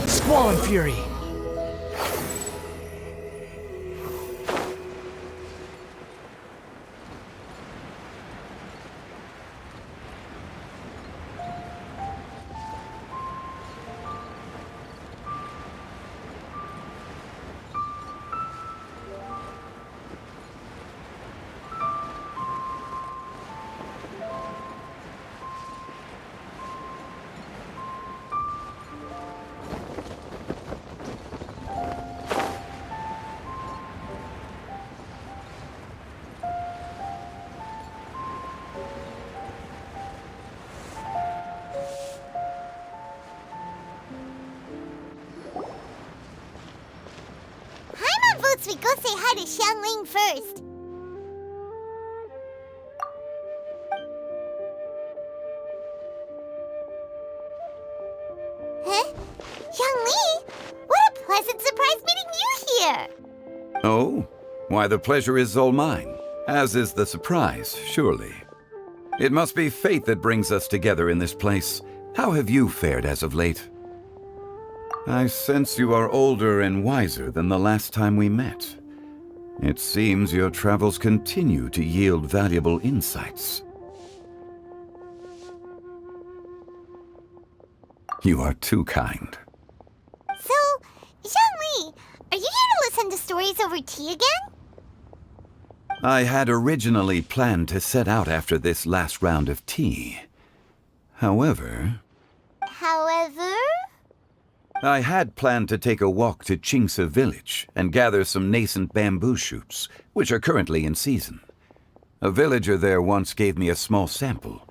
Squall and Fury! We go say hi to Xiangling first. Huh? Xiangli? What a pleasant surprise meeting you here! Oh? Why, the pleasure is all mine, as is the surprise, surely. It must be fate that brings us together in this place. How have you fared as of late? I sense you are older and wiser than the last time we met. It seems your travels continue to yield valuable insights. You are too kind. So, Xiangli, are you here to listen to stories over tea again? I had originally planned to set out after this last round of tea. However... I had planned to take a walk to Qingse village and gather some nascent bamboo shoots, which are currently in season. A villager there once gave me a small sample,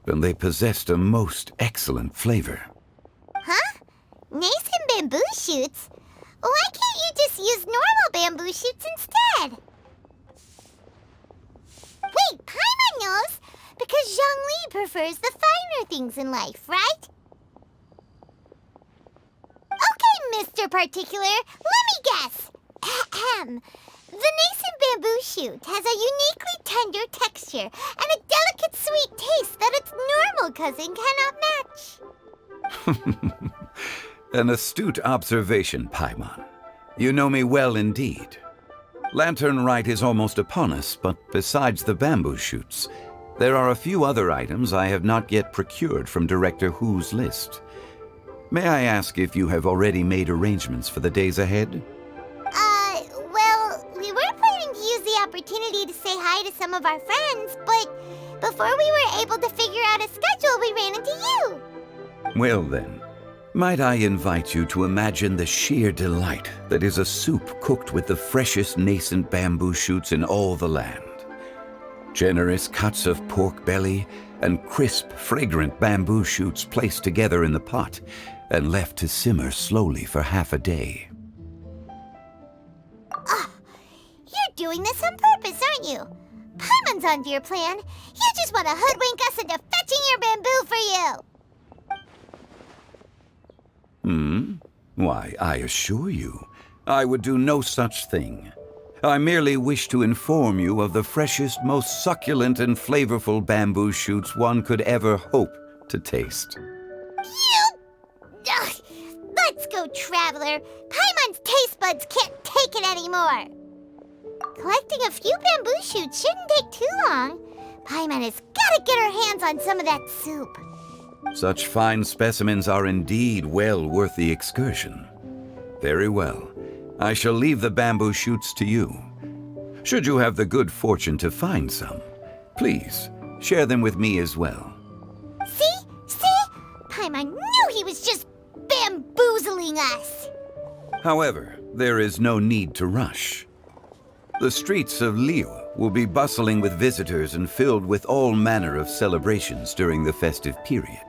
and they possessed a most excellent flavor. Huh? Nascent bamboo shoots? Why can't you just use normal bamboo shoots instead? Wait, Paimon knows! Because Zhongli prefers the finer things in life, right? Okay, Mr. Particular, let me guess. Ahem. The nascent bamboo shoot has a uniquely tender texture and a delicate sweet taste that its normal cousin cannot match. An astute observation, Paimon. You know me well indeed. Lantern Rite is almost upon us, but besides the bamboo shoots, there are a few other items I have not yet procured from Director Hu's list. May I ask if you have already made arrangements for the days ahead? Well, we were planning to use the opportunity to say hi to some of our friends, but before we were able to figure out a schedule, we ran into you. Well then, might I invite you to imagine the sheer delight that is a soup cooked with the freshest nascent bamboo shoots in all the land. Generous cuts of pork belly and crisp, fragrant bamboo shoots placed together in the pot and left to simmer slowly for half a day. You're doing this on purpose, aren't you? Paimon's onto your plan. You just want to hoodwink us into fetching your bamboo for you. Why, I assure you, I would do no such thing. I merely wish to inform you of the freshest, most succulent and flavorful bamboo shoots one could ever hope to taste. Ugh, let's go, Traveler. Paimon's taste buds can't take it anymore. Collecting a few bamboo shoots shouldn't take too long. Paimon has got to get her hands on some of that soup. Such fine specimens are indeed well worth the excursion. Very well. I shall leave the bamboo shoots to you. Should you have the good fortune to find some, please share them with me as well. See? Paimon knew he was just bamboozling us. However, there is no need to rush. The streets of Liyue will be bustling with visitors and filled with all manner of celebrations during the festive period.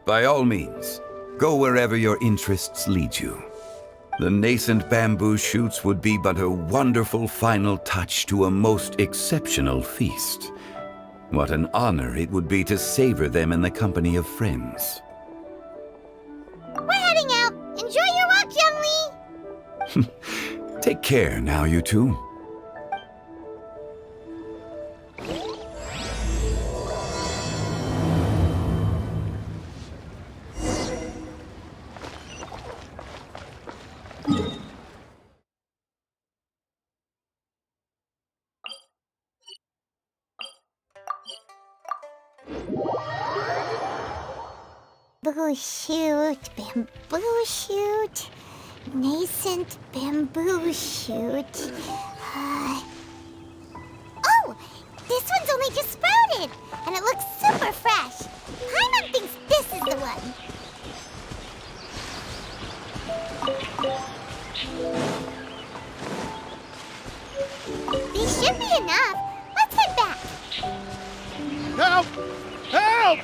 By all means, go wherever your interests lead you. The nascent bamboo shoots would be but a wonderful final touch to a most exceptional feast. What an honor it would be to savor them in the company of friends. We're heading out. Enjoy your walk, Youngli. Take care now, you two. Bamboo shoot, bamboo shoot, nascent bamboo shoot. Oh, this one's only just sprouted, and it looks super fresh. Paimon thinks this is the one. These should be enough. Let's head back. Help! Help!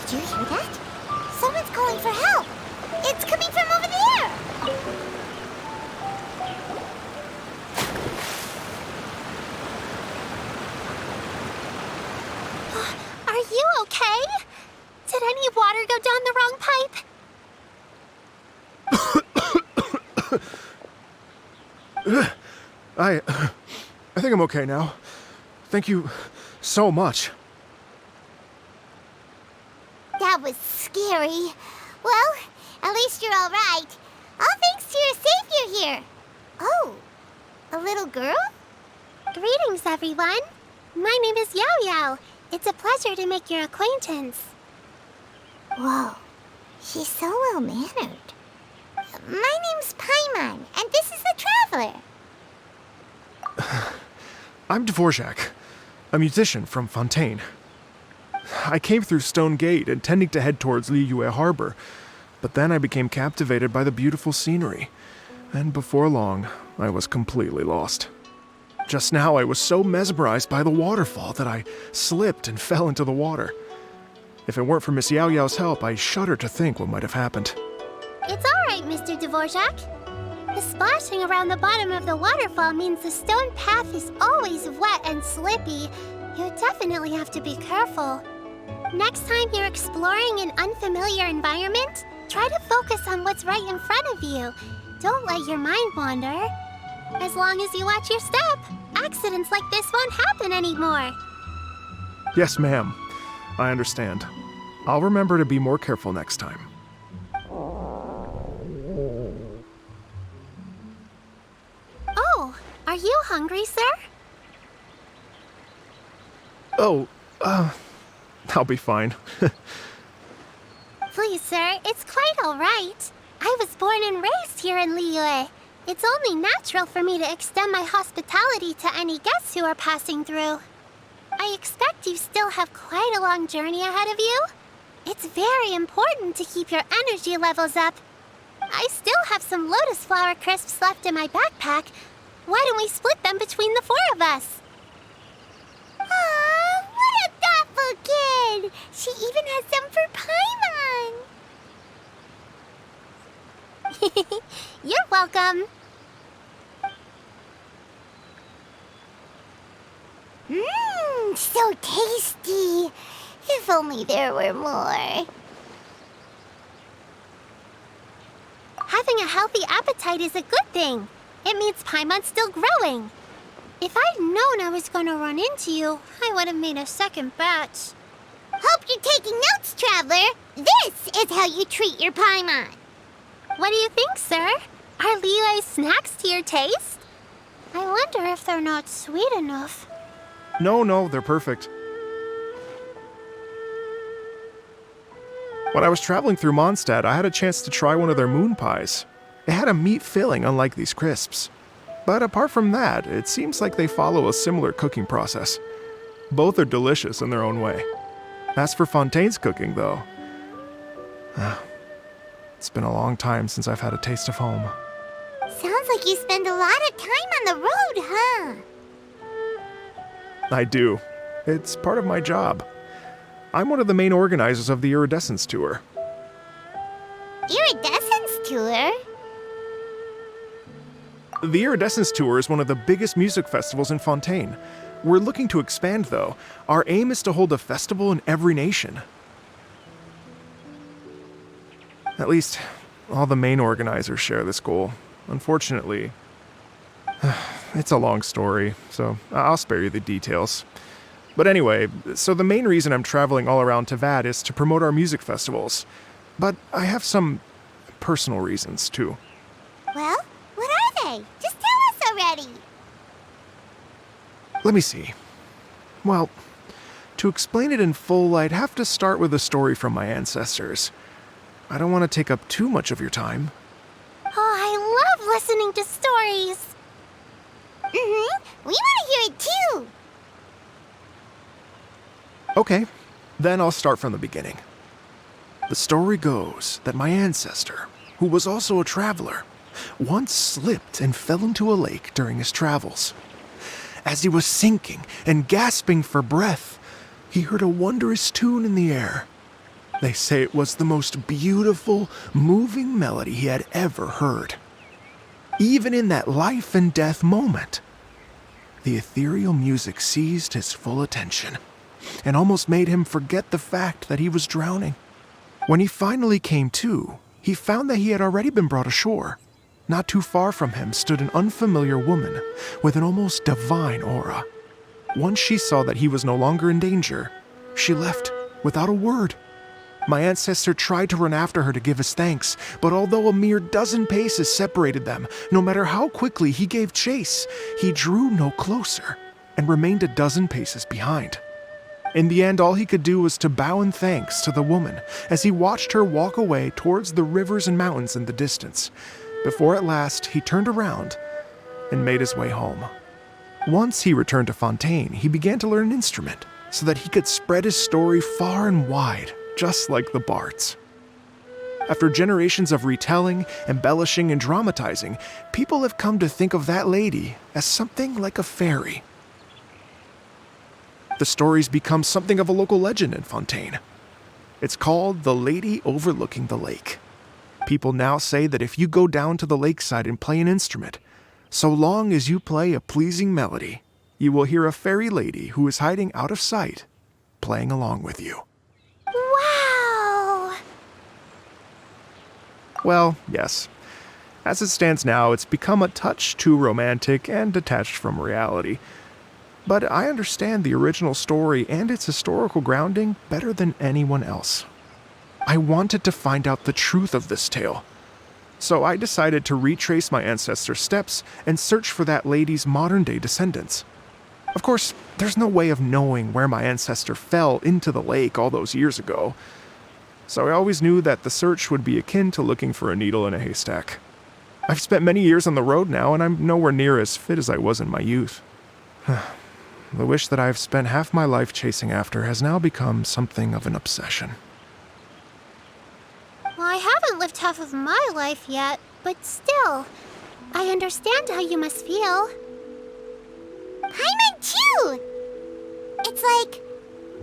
Did you hear that? Someone's calling for help. It's coming from over there. Are you okay? Did any water go down the wrong pipe? I think I'm okay now. Thank you so much. That was scary. Well, at least you're all right. All thanks to your savior here. Oh, a little girl? Greetings, everyone. My name is Yao Yao. It's a pleasure to make your acquaintance. Whoa, she's so well-mannered. My name's Paimon, and this is the Traveler. I'm Dvorak, a musician from Fontaine. I came through Stone Gate intending to head towards Liyue Harbor, but then I became captivated by the beautiful scenery, and before long, I was completely lost. Just now, I was so mesmerized by the waterfall that I slipped and fell into the water. If it weren't for Miss Yao Yao's help, I shudder to think what might have happened. It's all right, Mr. Dvorak. The splashing around the bottom of the waterfall means the stone path is always wet and slippy. You definitely have to be careful. Next time you're exploring an unfamiliar environment, try to focus on what's right in front of you. Don't let your mind wander. As long as you watch your step, accidents like this won't happen anymore. Yes, ma'am. I understand. I'll remember to be more careful next time. Oh, are you hungry, sir? Oh, I'll be fine. Please, sir, it's quite all right. I was born and raised here in Liyue. It's only natural for me to extend my hospitality to any guests who are passing through. I expect you still have quite a long journey ahead of you. It's very important to keep your energy levels up. I still have some lotus flower crisps left in my backpack. Why don't we split them between the four of us? Aw, what a thoughtful kid! She even has some for Paimon. You're welcome. Mmm, so tasty. If only there were more. Having a healthy appetite is a good thing. It means Paimon's still growing. If I'd known I was gonna run into you, I would have made a second batch. Hope you're taking notes, Traveler. This is how you treat your Paimon. What do you think, sir? Are Liyue's snacks to your taste? I wonder if they're not sweet enough. No, they're perfect. When I was traveling through Mondstadt, I had a chance to try one of their moon pies. It had a meat filling, unlike these crisps. But apart from that, it seems like they follow a similar cooking process. Both are delicious in their own way. As for Fontaine's cooking, though, it's been a long time since I've had a taste of home. Sounds like you spend a lot of time on the road, huh? I do. It's part of my job. I'm one of the main organizers of the Iridescence Tour. Iridescence Tour? The Iridescence Tour is one of the biggest music festivals in Fontaine. We're looking to expand, though. Our aim is to hold a festival in every nation. At least, all the main organizers share this goal. Unfortunately, it's a long story, so I'll spare you the details. But anyway, so the main reason I'm traveling all around Tavad is to promote our music festivals. But I have some personal reasons, too. Well, what are they? Just tell us already. Let me see. Well, To explain it in full, I'd have to start with a story from my ancestors. I don't want to take up too much of your time. Oh, I love listening to stories. We want to hear it too. Okay, then I'll start from the beginning. The story goes that my ancestor, who was also a traveler, once slipped and fell into a lake during his travels. As he was sinking and gasping for breath, he heard a wondrous tune in the air. They say it was the most beautiful, moving melody he had ever heard. Even in that life and death moment, the ethereal music seized his full attention and almost made him forget the fact that he was drowning. When he finally came to, he found that he had already been brought ashore. Not too far from him stood an unfamiliar woman with an almost divine aura. Once she saw that he was no longer in danger, she left without a word. My ancestor tried to run after her to give his thanks, but although a mere dozen paces separated them, no matter how quickly he gave chase, he drew no closer and remained a dozen paces behind. In the end, all he could do was to bow in thanks to the woman as he watched her walk away towards the rivers and mountains in the distance, before at last he turned around and made his way home. Once he returned to Fontaine, he began to learn an instrument so that he could spread his story far and wide, just like the bards. After generations of retelling, embellishing, and dramatizing, people have come to think of that lady as something like a fairy. The story's become something of a local legend in Fontaine. It's called The Lady Overlooking the Lake. People now say that if you go down to the lakeside and play an instrument, so long as you play a pleasing melody, you will hear a fairy lady who is hiding out of sight, playing along with you. Wow! Well, yes. As it stands now, it's become a touch too romantic and detached from reality. But I understand the original story and its historical grounding better than anyone else. I wanted to find out the truth of this tale. So I decided to retrace my ancestors' steps and search for that lady's modern-day descendants. Of course, there's no way of knowing where my ancestor fell into the lake all those years ago. So I always knew that the search would be akin to looking for a needle in a haystack. I've spent many years on the road now, and I'm nowhere near as fit as I was in my youth. The wish that I've spent half my life chasing after has now become something of an obsession. Well, I haven't lived half of my life yet, but still, I understand how you must feel. Paimon too! It's like...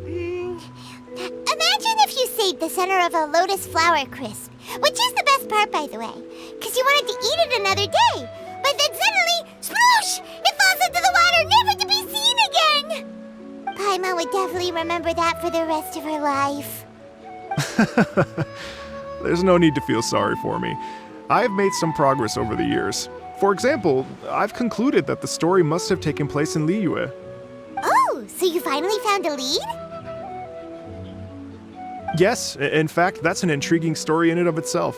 imagine if you saved the center of a lotus flower crisp, which is the best part, by the way, because you wanted to eat it another day, but then suddenly, sploosh! It falls into the water, never to be seen again! Paimon would definitely remember that for the rest of her life. There's no need to feel sorry for me. I've made some progress over the years. For example, I've concluded that the story must have taken place in Liyue. Oh, so you finally found a lead? Yes, in fact, that's an intriguing story in and of itself.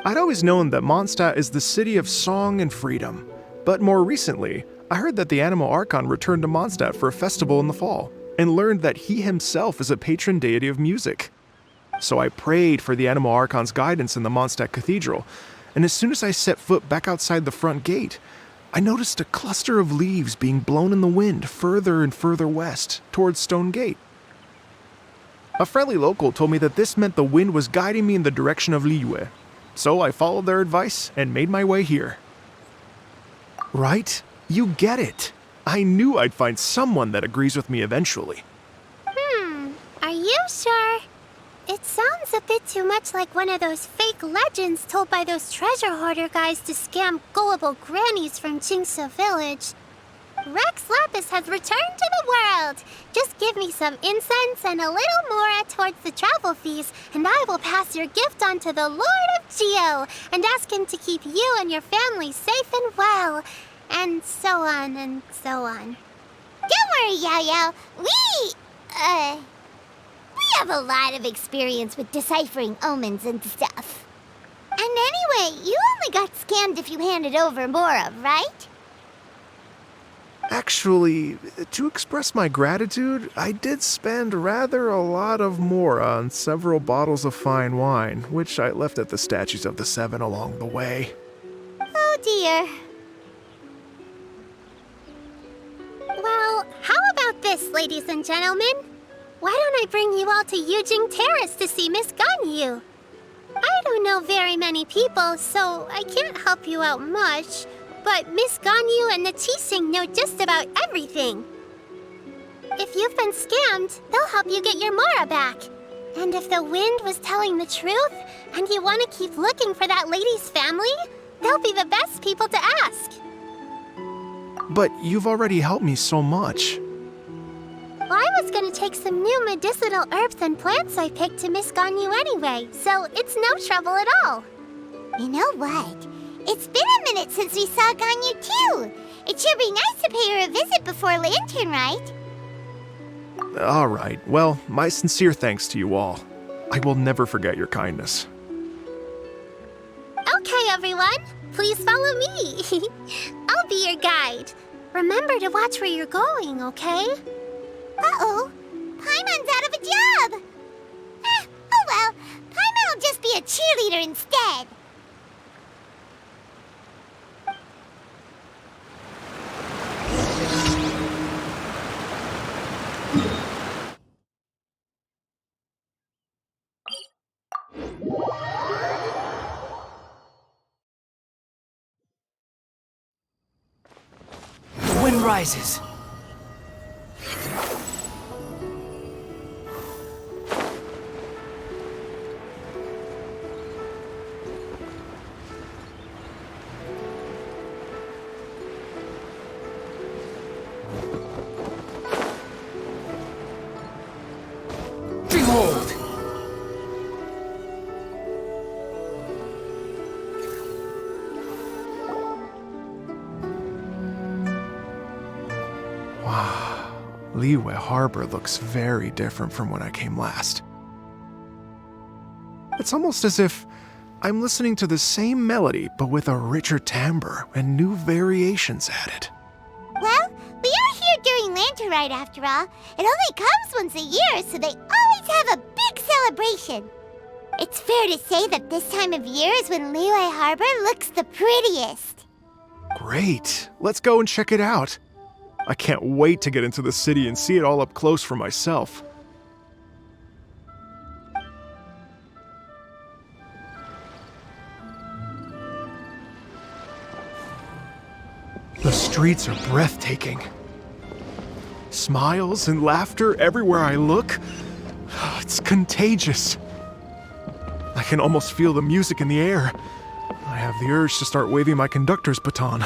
I'd always known that Mondstadt is the city of song and freedom, but more recently, I heard that the Animal Archon returned to Mondstadt for a festival in the fall, and learned that he himself is a patron deity of music. So I prayed for the Animal Archon's guidance in the Mondstadt Cathedral, and as soon as I set foot back outside the front gate, I noticed a cluster of leaves being blown in the wind further and further west, towards Stone Gate. A friendly local told me that this meant the wind was guiding me in the direction of Liyue, so I followed their advice and made my way here. Right? You get it. I knew I'd find someone that agrees with me eventually. Are you sure? It sounds a bit too much like one of those fake legends told by those treasure hoarder guys to scam gullible grannies from Jingsa Village. Rex Lapis has returned to the world. Just give me some incense and a little more towards the travel fees, and I will pass your gift on to the Lord of Geo and ask him to keep you and your family safe and well. And so on and so on. Don't worry, Yao Yao. We have a lot of experience with deciphering omens and stuff. And anyway, you only got scammed if you handed over more of, right? Actually, to express my gratitude, I did spend rather a lot of more on several bottles of fine wine, which I left at the Statues of the Seven along the way. Oh dear. Well, how about this, ladies and gentlemen? Why don't I bring you all to Yujing Terrace to see Miss Ganyu? I don't know very many people, so I can't help you out much. But Miss Ganyu and the T-Sing know just about everything. If you've been scammed, they'll help you get your Mora back. And if the wind was telling the truth, and you want to keep looking for that lady's family, they'll be the best people to ask. But you've already helped me so much. Well, I was going to take some new medicinal herbs and plants I picked to Miss Ganyu anyway, so it's no trouble at all. You know what? It's been a minute since we saw Ganyu too. It should be nice to pay her a visit before Lantern Rite. All right, well, my sincere thanks to you all. I will never forget your kindness. Okay, everyone, please follow me. I'll be your guide. Remember to watch where you're going, okay? Uh-oh, Paimon's out of a job. Oh well, Paimon will just be a cheerleader instead. The wind rises. Behold! Wow, Liyue Harbor looks very different from when I came last. It's almost as if I'm listening to the same melody, but with a richer timbre and new variations added. Well, we are here during Lantern Rite after all. It only comes once a year, so they always have a big celebration. It's fair to say that this time of year is when Liyue Harbor looks the prettiest. Great, let's go and check it out. I can't wait to get into the city and see it all up close for myself. The streets are breathtaking. Smiles and laughter everywhere I look. It's contagious. I can almost feel the music in the air. I have the urge to start waving my conductor's baton.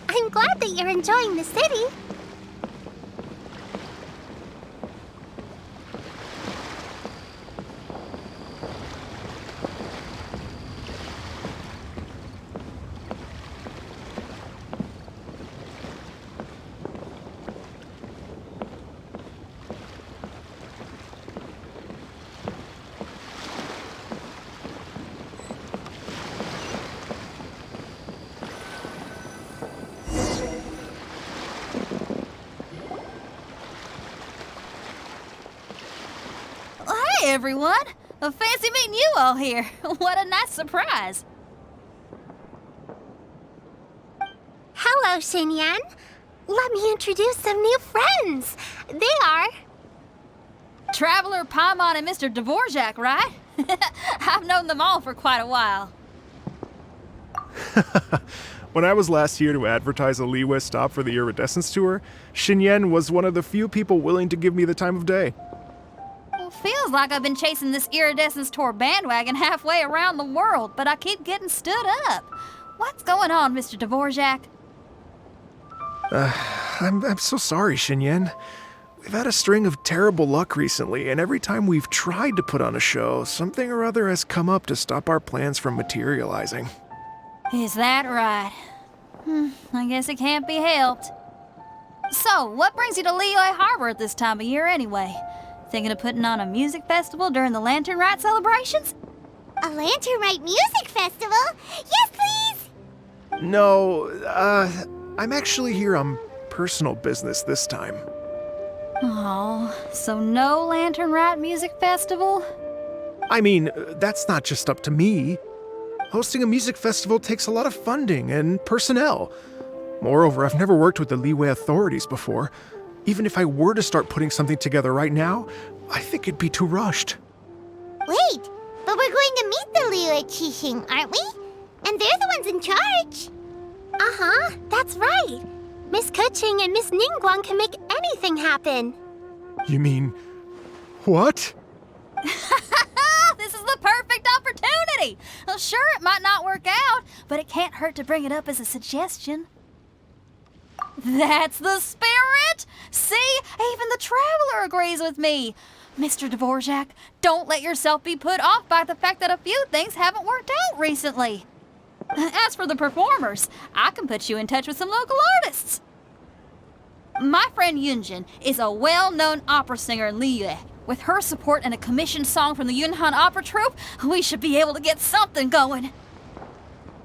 I'm glad that you're enjoying the city. Hey everyone! Fancy meeting you all here. What a nice surprise. Hello, Xinyan. Let me introduce some new friends. They are... Traveler, Paimon, and Mr. Dvorak, right? I've known them all for quite a while. When I was last here to advertise a Liyue stop for the Iridescence Tour, Xinyan was one of the few people willing to give me the time of day. Well, feels like I've been chasing this Iridescence Tour bandwagon halfway around the world, but I keep getting stood up. What's going on, Mr. Dvorak? I'm so sorry, Xinyan. We've had a string of terrible luck recently, and every time we've tried to put on a show, something or other has come up to stop our plans from materializing. Is that right? I guess it can't be helped. So, what brings you to Liyue Harbor at this time of year anyway? Thinking of putting on a music festival during the Lantern Rite celebrations? A Lantern Rite music festival? Yes, please! No, I'm actually here on personal business this time. Oh, so no Lantern Rite Music Festival? I mean, that's not just up to me. Hosting a music festival takes a lot of funding and personnel. Moreover, I've never worked with the Liyue authorities before. Even if I were to start putting something together right now, I think it'd be too rushed. Wait, but we're going to meet the Liyue Qixing, aren't we? And they're the ones in charge. Uh-huh, that's right. Miss Keqing and Miss Ningguang can make anything happen. You mean... what? This is the perfect opportunity! Well, sure, it might not work out, but it can't hurt to bring it up as a suggestion. That's the spirit! See, even the Traveler agrees with me. Mr. Dvorak, don't let yourself be put off by the fact that a few things haven't worked out recently. As for the performers, I can put you in touch with some local artists. My friend Yunjin is a well-known opera singer in Liyue. With her support and a commissioned song from the Yunhan Opera Troupe, we should be able to get something going.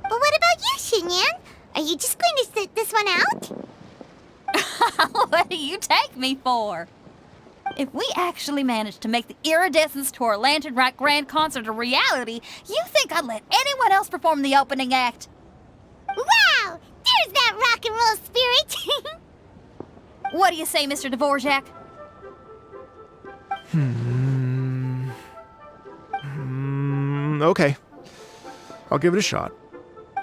But what about you, Xinyan? Are you just going to sit this one out? What do you take me for? If we actually manage to make the Iridescence Tour Lantern Rite Grand Concert a reality, you think I'd let anyone else perform the opening act? Wow! There's that rock and roll spirit! What do you say, Mr. Dvorak? Okay. I'll give it a shot.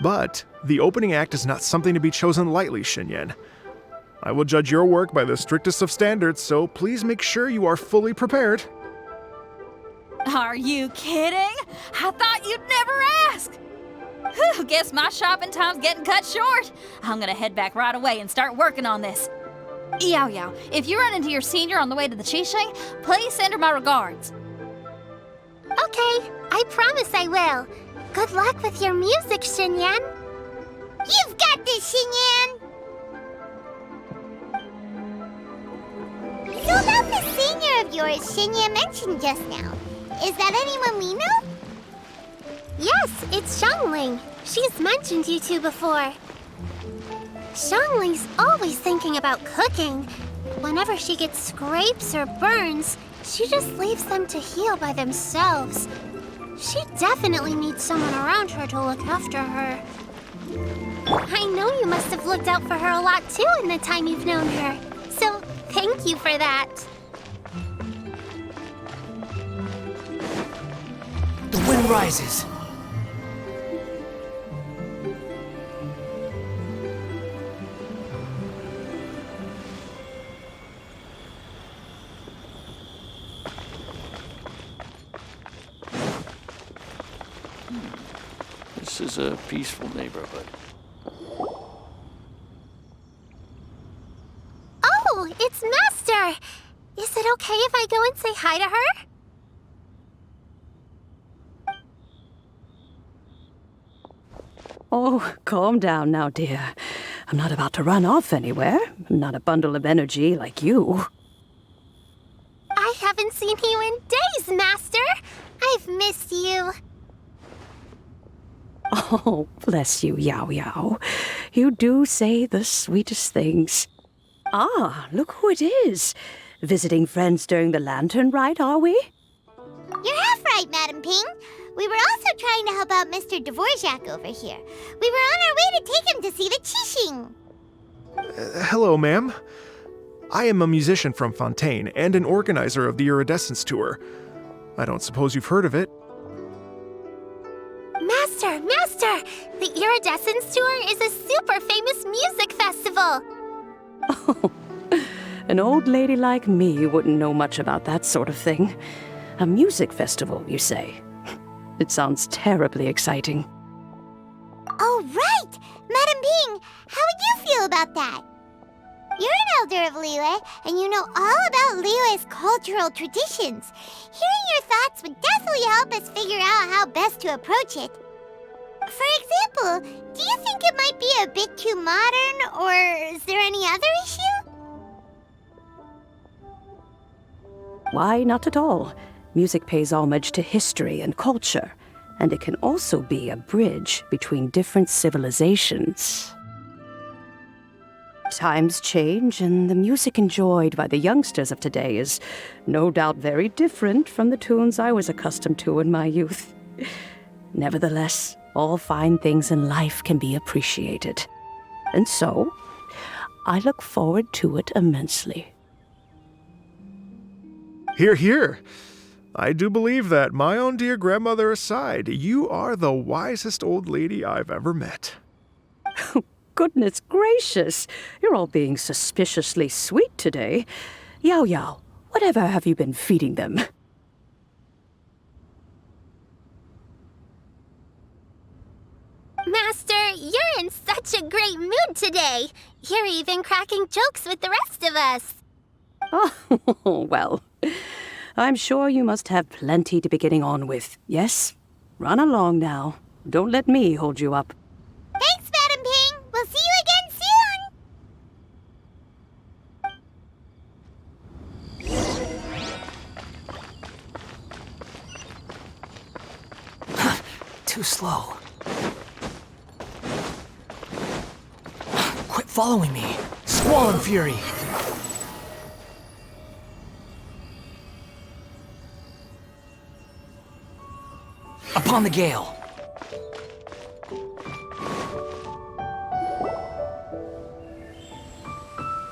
But the opening act is not something to be chosen lightly, Xinyan. I will judge your work by the strictest of standards, so please make sure you are fully prepared. Are you kidding? I thought you'd never ask. Whew, guess my shopping time's getting cut short. I'm gonna head back right away and start working on this. Yao Yao, if you run into your senior on the way to the Qixing, please send her my regards. Okay, I promise I will. Good luck with your music, Xinyan. You've got this, Xinyan! So about the senior of yours Xinyan mentioned just now, is that anyone we know? Yes, it's Xiangling. She's mentioned you two before. Xiangling's always thinking about cooking. Whenever she gets scrapes or burns, she just leaves them to heal by themselves. She definitely needs someone around her to look after her. I know you must have looked out for her a lot too in the time you've known her. So, thank you for that. The wind rises. This is a peaceful neighborhood. Oh, it's Master! Is it okay if I go and say hi to her? Oh, calm down now, dear. I'm not about to run off anywhere. I'm not a bundle of energy like you. I haven't seen you in days, Master! I've missed you. Oh, bless you, Yao Yao. You do say the sweetest things. Ah, look who it is. Visiting friends during the Lantern Rite, are we? You're half right, Madam Ping. We were also trying to help out Mr. Dvorak over here. We were on our way to take him to see the Qixing. Hello, ma'am. I am a musician from Fontaine and an organizer of the Iridescence Tour. I don't suppose you've heard of it. Master! The Iridescence Tour is a super famous music festival! Oh, an old lady like me wouldn't know much about that sort of thing. A music festival, you say? It sounds terribly exciting. Oh, right! Madam Ping, how would you feel about that? You're an elder of Liyue, and you know all about Liyue's cultural traditions. Hearing your thoughts would definitely help us figure out how best to approach it. For example, do you think it might be a bit too modern, or is there any other issue? Why, not at all. Music pays homage to history and culture, and it can also be a bridge between different civilizations. Times change, and the music enjoyed by the youngsters of today is no doubt very different from the tunes I was accustomed to in my youth. Nevertheless, all fine things in life can be appreciated. And so, I look forward to it immensely. Hear, hear. I do believe that, my own dear grandmother aside, you are the wisest old lady I've ever met. Goodness gracious, you're all being suspiciously sweet today. Yao Yao, whatever have you been feeding them? Master, you're in such a great mood today. You're even cracking jokes with the rest of us. Oh, well, I'm sure you must have plenty to be getting on with. Yes? Run along now. Don't let me hold you up. Thanks, Madam Ping. We'll see you again soon. Too slow. Quit following me. Squall and fury. Upon the gale.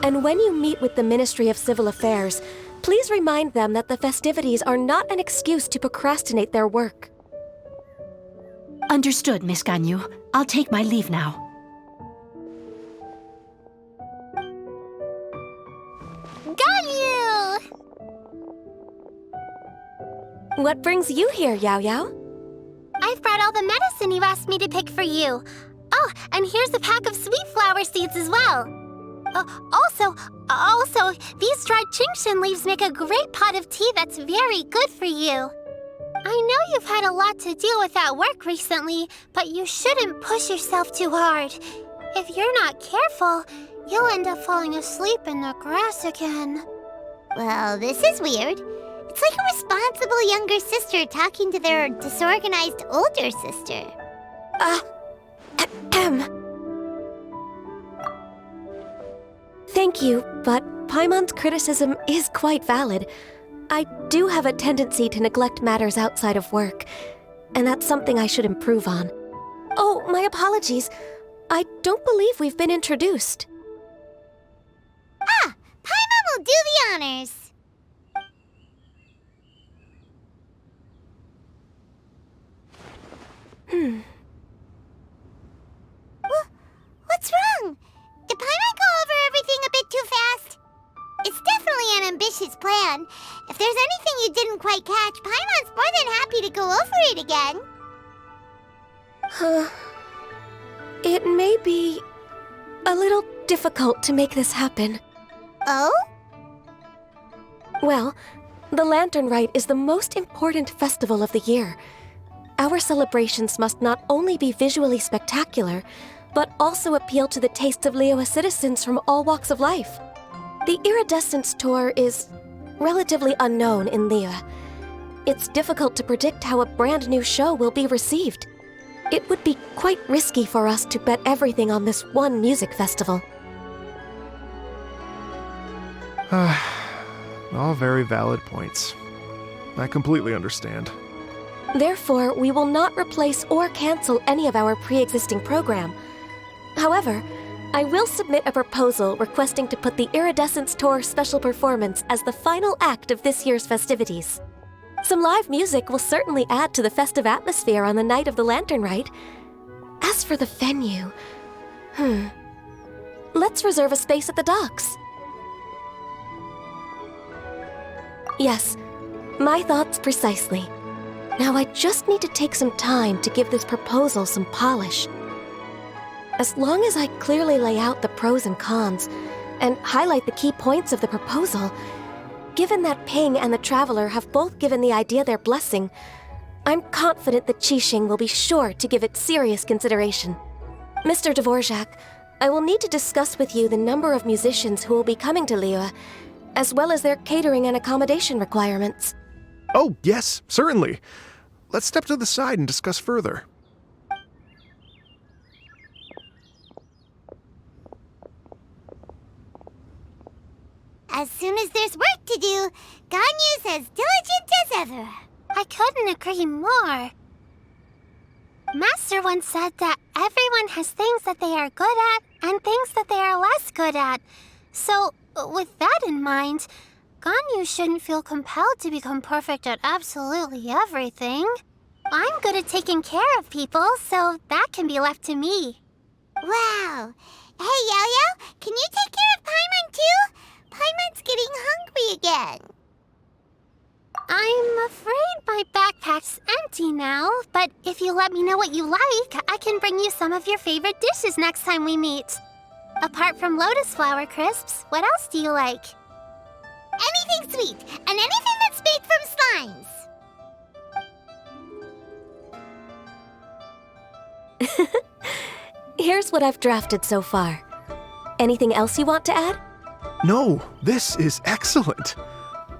And when you meet with the Ministry of Civil Affairs, please remind them that the festivities are not an excuse to procrastinate their work. Understood, Miss Ganyu. I'll take my leave now. Ganyu! What brings you here, Yao Yao? I've brought all the medicine you asked me to pick for you. Oh, and here's a pack of sweet flower seeds as well. Also, these dried chingshin leaves make a great pot of tea that's very good for you. I know you've had a lot to deal with at work recently, but you shouldn't push yourself too hard. If you're not careful, you'll end up falling asleep in the grass again. Well, this is weird. It's like a responsible younger sister talking to their disorganized older sister. Thank you, but Paimon's criticism is quite valid. I do have a tendency to neglect matters outside of work, and that's something I should improve on. Oh, my apologies. I don't believe we've been introduced. Ah, Paimon will do the honors. What's wrong? Did Paimon go over everything a bit too fast? It's definitely an ambitious plan. If there's anything you didn't quite catch, Paimon's more than happy to go over it again. It may be a little difficult to make this happen. Oh? Well, the Lantern Rite is the most important festival of the year. Our celebrations must not only be visually spectacular, but also appeal to the tastes of Liyue citizens from all walks of life. The Iridescence Tour is relatively unknown in Liyue. It's difficult to predict how a brand new show will be received. It would be quite risky for us to bet everything on this one music festival. All very valid points. I completely understand. Therefore, we will not replace or cancel any of our pre-existing program. However, I will submit a proposal requesting to put the Iridescence Tour special performance as the final act of this year's festivities. Some live music will certainly add to the festive atmosphere on the night of the Lantern Rite. As for the venue, let's reserve a space at the docks. Yes, my thoughts precisely. Now I just need to take some time to give this proposal some polish. As long as I clearly lay out the pros and cons, and highlight the key points of the proposal, given that Ping and the Traveler have both given the idea their blessing, I'm confident that Qixing will be sure to give it serious consideration. Mr. Dvorak, I will need to discuss with you the number of musicians who will be coming to Liyue, as well as their catering and accommodation requirements. Oh, yes, certainly. Let's step to the side and discuss further. As soon as there's work to do, Ganyu's as diligent as ever. I couldn't agree more. Master once said that everyone has things that they are good at and things that they are less good at. So, with that in mind, Ganyu shouldn't feel compelled to become perfect at absolutely everything. I'm good at taking care of people, so that can be left to me. Wow. Hey, Yo-Yo, can you take care of Paimon too? Paimon's getting hungry again. I'm afraid my backpack's empty now, but if you let me know what you like, I can bring you some of your favorite dishes next time we meet. Apart from lotus flower crisps, what else do you like? Anything sweet, and anything that's made from slimes. Here's what I've drafted so far. Anything else you want to add? No, this is excellent.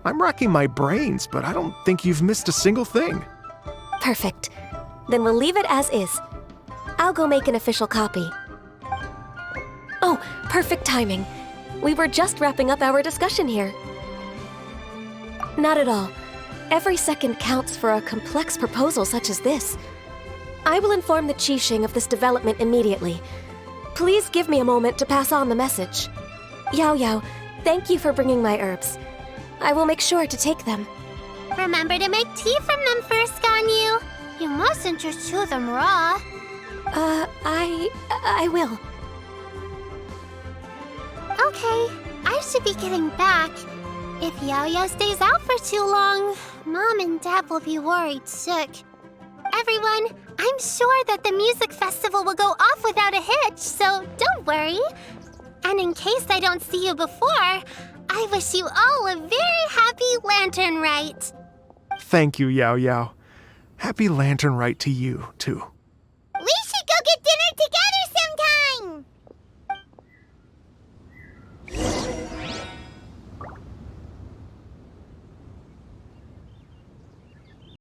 I'm racking my brains, but I don't think you've missed a single thing. Perfect. Then we'll leave it as is. I'll go make an official copy. Oh, perfect timing. We were just wrapping up our discussion here. Not at all. Every second counts for a complex proposal such as this. I will inform the Qixing of this development immediately. Please give me a moment to pass on the message. Yao Yao, thank you for bringing my herbs. I will make sure to take them. Remember to make tea from them first, Ganyu. You mustn't just chew them raw. I will. Okay, I should be getting back. If Yao-Yao stays out for too long, Mom and Dad will be worried sick. Everyone, I'm sure that the music festival will go off without a hitch, so don't worry. And in case I don't see you before, I wish you all a very happy Lantern Rite. Thank you, Yao Yao. Happy Lantern Rite to you, too.